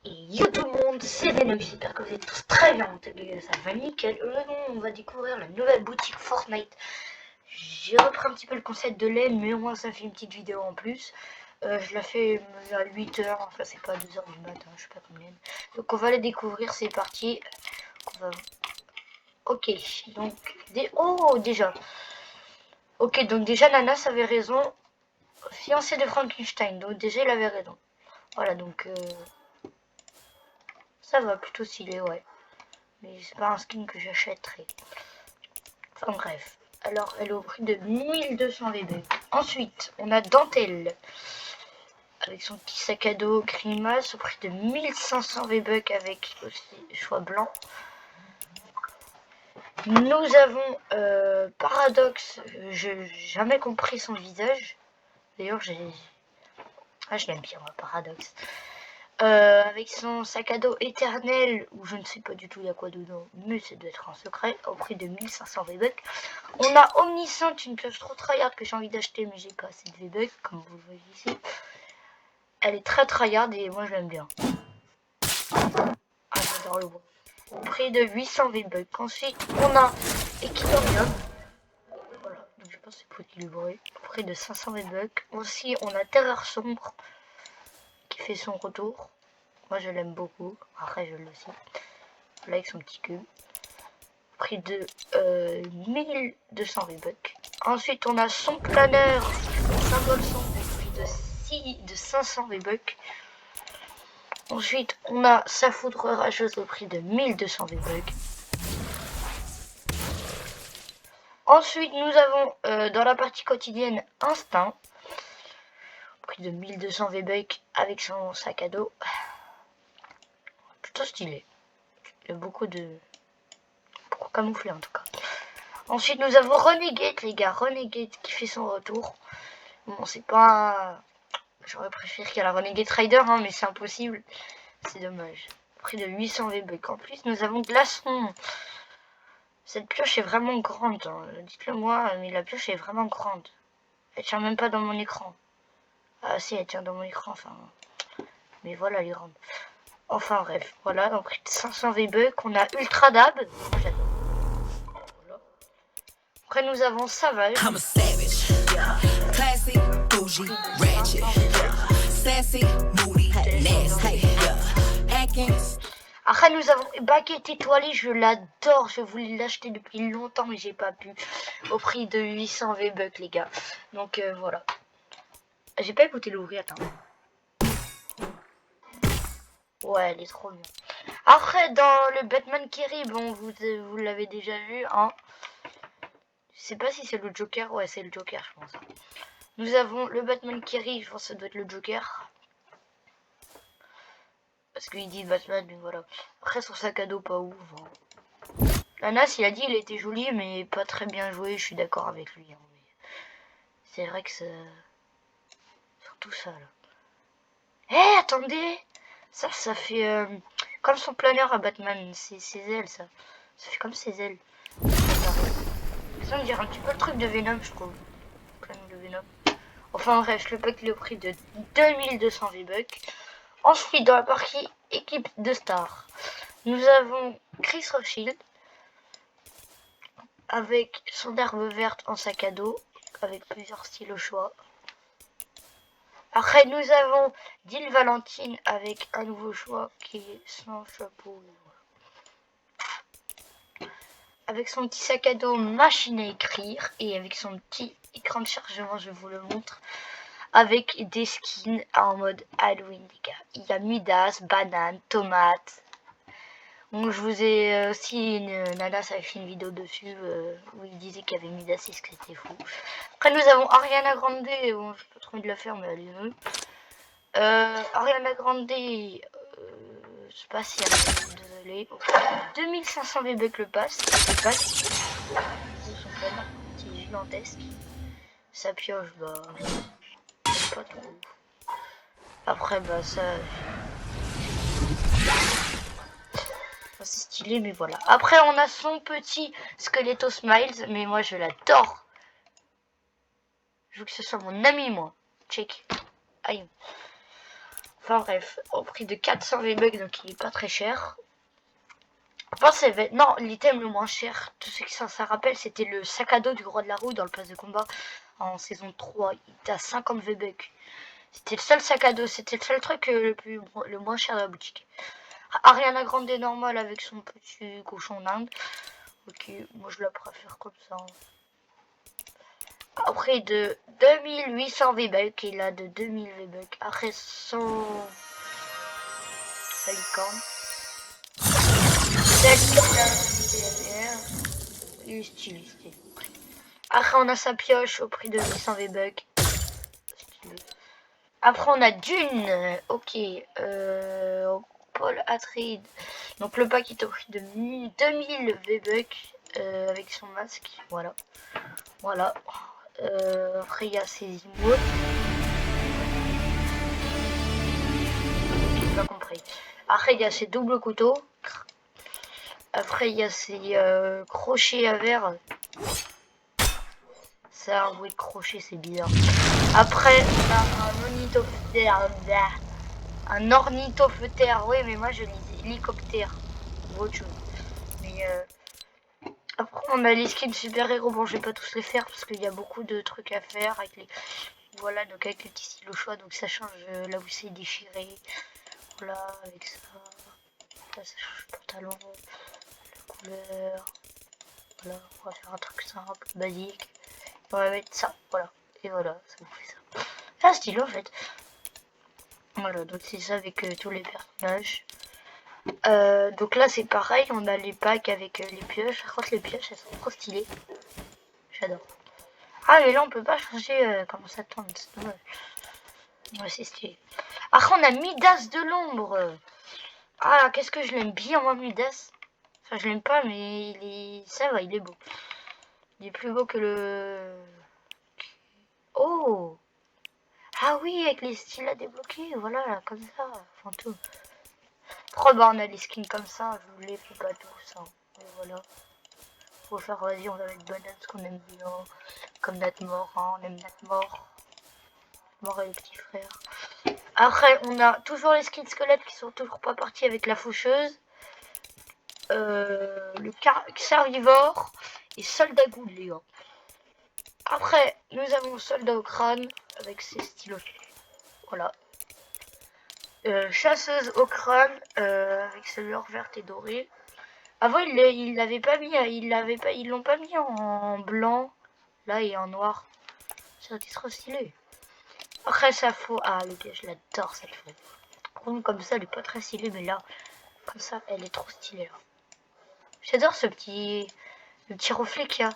Et yo tout le monde, c'est Venom, j'espère que vous êtes tous très bien, ça va nickel. On va découvrir la nouvelle boutique Fortnite. J'ai repris un petit peu le concept de l'aile, mais au moins ça fait une petite vidéo en plus. Je la fais à 8h, enfin c'est pas à 2h du matin, je sais pas combien. Donc on va la découvrir, c'est parti. Ok, donc... Oh, déjà. Ok, donc déjà Nanas avait raison. Fiancé de Frankenstein, donc déjà il avait raison. Voilà, donc... ça va, plutôt stylé, ouais. Mais c'est pas un skin que j'achèterai. Enfin bref. Alors, elle est au prix de 1200 VB. Ensuite, on a Dentelle. Avec son petit sac à dos Grimace au prix de 1500 V-Bucks avec aussi choix blanc. Nous avons Paradox. J'ai jamais compris son visage. D'ailleurs, je l'aime bien, moi, Paradox. Avec son sac à dos éternel, où je ne sais pas du tout il y a quoi dedans, mais ça doit être un secret, au prix de 1500 V-Bucks. On a Omniscient, une pioche trop tryhard que j'ai envie d'acheter, mais j'ai pas assez de V-Bucks, comme vous le voyez ici. Elle est très tryhard et moi je l'aime bien. Ah, j'adore le bois. Au prix de 800 V-Bucks. Ensuite, on a Equilibrium. Voilà, donc je pense que c'est pour équilibrer. Au prix de 500 V-Bucks. Aussi, on a Terreur Sombre qui fait son retour. Moi je l'aime beaucoup. Après, je le sais. Là, avec son petit cul. Prix de 1200 V-Bucks. Ensuite, on a son planeur, symbole sombre, prix de 500 V-Bucks. Ensuite, on a sa foudre rageuse au prix de 1200 V-Bucks. Ensuite, nous avons dans la partie quotidienne Instinct, au prix de 1200 V-Bucks avec son sac à dos. Plutôt stylé. Il y a beaucoup camouflé en tout cas. Ensuite, nous avons Renegade, les gars. Renegade qui fait son retour. Bon, c'est pas... J'aurais préféré qu'il y ait la Renegade Rider, hein, mais c'est impossible. C'est dommage. Prix de 800 V-Bucks. En plus, nous avons Glaçon. Cette pioche est vraiment grande. Hein. Dites-le moi, mais la pioche est vraiment grande. Elle tient même pas dans mon écran. Ah si, elle tient dans mon écran, enfin... Mais voilà, elle est grande. Enfin bref, voilà, donc prix de 500 V-Bucks. On a Ultra Dab. Moi, j'adore. Voilà. Après, nous avons Savage. Classic, bougie, ratchet, sassy, moody, nasty, Après nous avons Baguette étoilée, je l'adore, je voulais l'acheter depuis longtemps mais j'ai pas pu. Au prix de 800 V-Bucks les gars. Donc voilà. J'ai pas écouté l'ouvrir, attends. Ouais, elle est trop bien. Après dans le Batman Kerry, bon vous l'avez déjà vu, hein. Je sais pas si c'est le Joker, ouais c'est le Joker je pense. Nous avons le Batman Kerry, je pense que ça doit être le Joker. Parce qu'il dit Batman, mais voilà. Après son sac à dos pas ouf. Hein. Nanas il a dit il était joli mais pas très bien joué, je suis d'accord avec lui. Hein, c'est vrai que c'est... Surtout ça là. Eh attendez, ça fait comme son planeur à Batman, c'est ses ailes ça. Ça fait comme ses ailes. Ça me dirait un petit peu le truc de Venom je trouve. Planeur de Venom. Enfin bref, le pack le prix de 2200 V-Bucks. Ensuite dans la partie équipe de stars, nous avons Chris Rothschild avec son herbe verte en sac à dos, avec plusieurs styles au choix. Après, nous avons Jill Valentine avec un nouveau choix qui est sans chapeau. Avec son petit sac à dos machine à écrire et avec son petit écran de chargement, je vous le montre. Avec des skins en mode Halloween, les gars. Il y a Midas, banane, tomate. Donc je vous ai aussi Nana ça a fait une vidéo dessus où il disait qu'il y avait Midas et que c'était fou. Après nous avons Ariana Grande, bon je peux pas trop de la faire mais allez-y. Ariana Grande, je sais pas si elle est désolée. 2500 V-Bucks le pass, le pack. C'est gigantesque. Sa pioche, bah, pas trop. Après, bah, ça. C'est stylé, mais voilà. Après, on a son petit Skeleto Smiles, mais moi je l'adore. Je veux que ce soit mon ami, moi. Check. Aïe. Enfin bref, au prix de 400 V-Bucks, donc il est pas très cher. Enfin, non, l'item le moins cher, tout ce qui ça rappelle, c'était le sac à dos du roi de la roue dans le pass de combat en saison 3. Il était à 50 V-Bucks. C'était le seul sac à dos, c'était le seul truc le moins cher de la boutique. Ariana Grande normal avec son petit cochon d'Inde. Ok, moi je la préfère comme ça. Après de 2800 V-Bucks, il a de 2000 V-Bucks. Après son licorne. Il est stylé. Après on a sa pioche au prix de 800 V-Bucks. Après on a Dune. Ok. Paul Atreides. Donc le pack est au prix de 2000 V-Bucks avec son masque. Voilà. Voilà. Après il y a ses emotes. J'ai pas compris. Après il y a ses doubles couteaux. Après il y a ses crochets à verre. Ça, un bruit de crochet, c'est bizarre. Après, on a un ornithoptère. Un ornithoptère, oui, mais moi je lisais hélicoptère. Ou autre chose. Mais après, on a les skins super-héros. Bon, je vais pas tous les faire parce qu'il y a beaucoup de trucs à faire avec les. Voilà, donc avec le petit stylo choix, donc ça change là où c'est déchiré. Voilà, avec ça. Là, ça change le pantalon, la couleur. Voilà, on va faire un truc simple, basique. On va mettre ça, voilà. Et voilà, ça nous fait ça. C'est un stylo en fait. Voilà, donc c'est ça avec tous les personnages. Donc là c'est pareil, on a les packs avec les pioches. Par contre les pioches elles sont trop stylées. J'adore. Ah mais là on peut pas changer comment ça tourne, c'est dommage. Ouais c'est stylé. Après on a Midas de l'ombre. Ah qu'est-ce que je l'aime bien moi Midas. Enfin je l'aime pas mais il est. Ça va, il est beau. Il est plus beau que le. Oh. Ah oui, avec les styles à débloquer, voilà, là, comme ça, fantôme. Trop bah on a les skins comme ça, je vous les fais pas tous, hein. Et voilà. Faut faire, vas-y, on va mettre Banane, ce qu'on aime bien. Comme Natmore, hein, on aime Natmore. Mort et les petits frères. Après, on a toujours les skins squelettes qui sont toujours pas partis avec la faucheuse. Le Carnivore et Soldat Ghoul, les gars. Après, nous avons Soldat au crâne avec ses stylos. Voilà. Chasseuse au crâne avec sa lueur verte et dorée. Avant ils l'avaient pas mis, ils l'ont pas mis en blanc là et en noir. Ça aurait été trop stylé. Après ça faut le piège, j'adore cette feuille. Comme ça elle est pas très stylée mais là comme ça elle est trop stylée là. J'adore le petit reflet qu'il y a.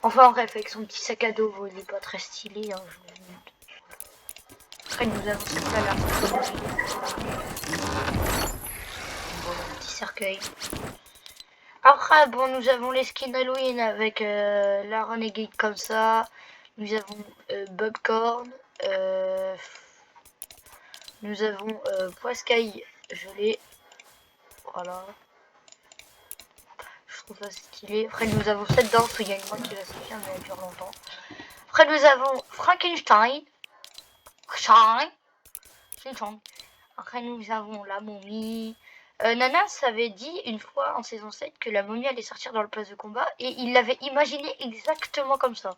Enfin bref avec son petit sac à dos, il est pas très stylé. Hein, Après nous avons ça là. Petit cercueil. Après, bon, nous avons les skins Halloween avec la Renegade comme ça. Nous avons Bobcorn. Nous avons Poiscaille gelé. Voilà. Je trouve ça stylé. Après, nous avons cette danse où il y a une main qui va sortir, mais elle dure longtemps. Après, nous avons Frankenstein. Après, nous avons la momie. Nanas avait dit une fois en saison 7 que la momie allait sortir dans le pass de combat et il l'avait imaginé exactement comme ça.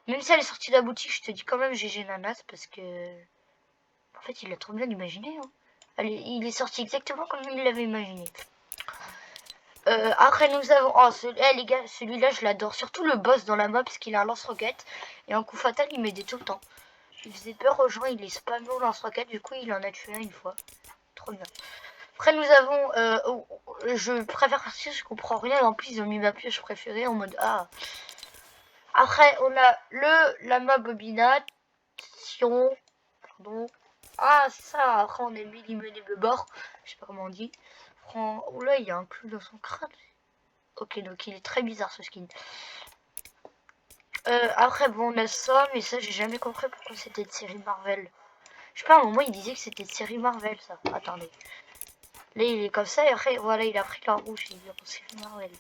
Même si elle est sortie de la boutique, je te dis quand même GG Nanas parce que en fait il l'a trop bien imaginé. Hein. Il est sorti exactement comme il l'avait imaginé. Après nous avons les gars, celui-là je l'adore, surtout le boss dans la map parce qu'il a un lance-roquette et un coup fatal il m'aidait tout le temps. Il faisait peur aux gens, il est spam au lance-roquette, du coup il en a tué un une fois. Trop bien. Après nous avons, je préfère partir, je comprends rien, en plus ils ont mis ma pioche préférée en mode Après on a la map bobination, pardon. Ah c'est ça, après on a mis l'immeuble bord, je sais pas comment on dit. Oh là il y a un clou dans son crâne. Ok donc il est très bizarre ce skin. Après bon on a ça, mais ça j'ai jamais compris pourquoi c'était de série Marvel. Je sais pas, à un moment il disait que c'était de série Marvel ça. Attendez. Là il est comme ça et après voilà il a pris la rouge, il est en série Marvel.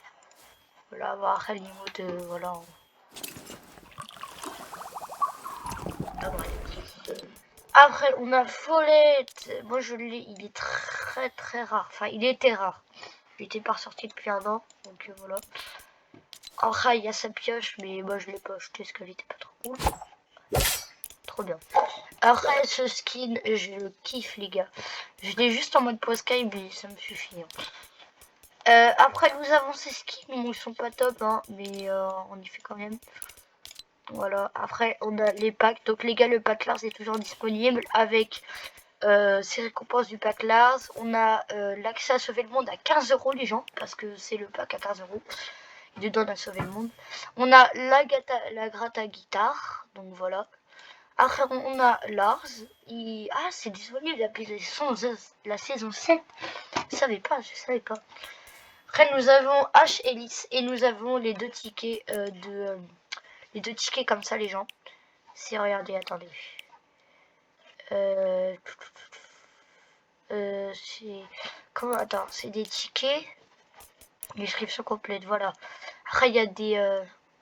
Voilà, bah, après l'emote, voilà. Ah, ouais. Après, on a Follette. Moi, je l'ai. Il est très très rare. Enfin, il était rare. Il était pas ressorti depuis un an. Donc voilà. Après, il y a sa pioche, mais moi, je l'ai pas acheté parce qu'elle était pas trop cool. Trop bien. Après, ce skin, je le kiffe, les gars. Je l'ai juste en mode post-sky, mais ça me suffit. Hein. Après, nous avons ces skins. Ils sont pas top, hein, mais on y fait quand même. Voilà. Après, on a les packs. Donc, les gars, le pack Lars est toujours disponible avec ces récompenses du pack Lars. On a l'accès à sauver le monde à 15 €, les gens, parce que c'est le pack à 15 €. Il nous donne à sauver le monde. On a la gratte à guitare. Donc, voilà. Après, on a Lars. Ah, c'est disponible depuis la saison 7. Je savais pas. Après, nous avons H Ellis et nous avons les deux tickets les deux tickets comme ça, les gens. Si, regardez, attendez. C'est... Comment... Attends, c'est des tickets. Description complète, voilà. Après, il y a des...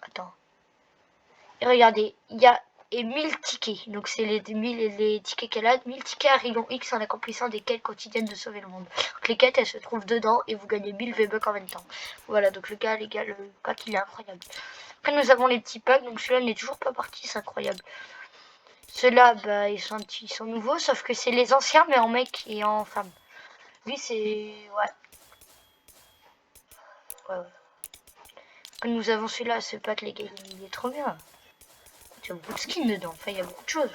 Attends. Et regardez, il y a 1000 tickets. Donc, c'est les tickets qu'elle a. 1000 tickets à rayon X en accomplissant des quêtes quotidiennes de sauver le monde. Donc, les quêtes, elles se trouvent dedans et vous gagnez 1000 V-Bucks en même temps. Voilà, donc les gars, le pack, il est incroyable. Après, nous avons les petits packs. Donc, celui-là n'est toujours pas parti, c'est incroyable. Ceux-là, bah, ils sont nouveaux, sauf que c'est les anciens, mais en mec et en femme. Lui, c'est... Ouais. Après, nous avons celui-là, ce pack, les gars, il est trop bien. Il y a beaucoup de skins dedans, enfin, il y a beaucoup de choses.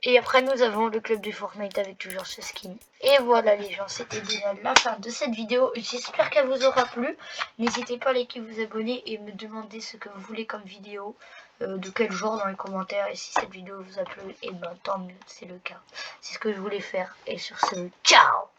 Et après, nous avons le club du Fortnite avec toujours ce skin. Et voilà, les gens, c'était déjà la fin de cette vidéo. J'espère qu'elle vous aura plu. N'hésitez pas à liker, vous abonner et me demander ce que vous voulez comme vidéo. De quel genre dans les commentaires. Et si cette vidéo vous a plu, et ben tant mieux, c'est le cas. C'est ce que je voulais faire. Et sur ce, ciao!